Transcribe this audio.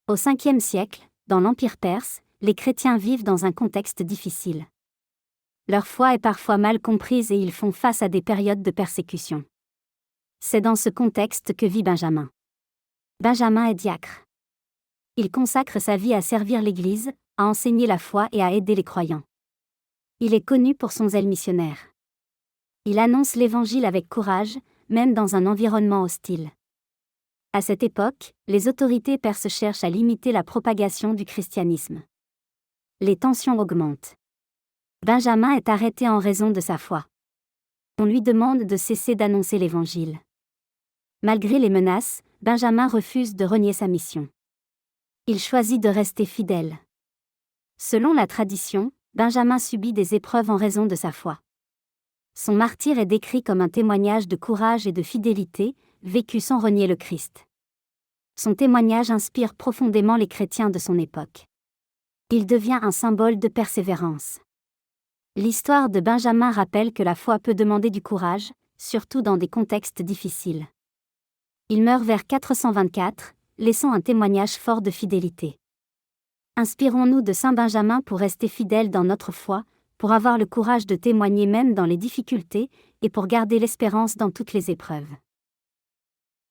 Au 5e siècle, dans l'Empire perse, les chrétiens vivent dans un contexte difficile. Leur foi est parfois mal comprise et ils font face à des périodes de persécution. C'est dans ce contexte que vit Benjamin. Benjamin est diacre. Il consacre sa vie à servir l'Église, à enseigner la foi et à aider les croyants. Il est connu pour son zèle missionnaire. Il annonce l'Évangile avec courage, même dans un environnement hostile. À cette époque, les autorités perses cherchent à limiter la propagation du christianisme. Les tensions augmentent. Benjamin est arrêté en raison de sa foi. On lui demande de cesser d'annoncer l'Évangile. Malgré les menaces, Benjamin refuse de renier sa mission. Il choisit de rester fidèle. Selon la tradition, Benjamin subit des épreuves en raison de sa foi. Son martyre est décrit comme un témoignage de courage et de fidélité, vécu sans renier le Christ. Son témoignage inspire profondément les chrétiens de son époque. Il devient un symbole de persévérance. L'histoire de Benjamin rappelle que la foi peut demander du courage, surtout dans des contextes difficiles. Il meurt vers 424, laissant un témoignage fort de fidélité. Inspirons-nous de Saint Benjamin pour rester fidèles dans notre foi, pour avoir le courage de témoigner même dans les difficultés, et pour garder l'espérance dans toutes les épreuves.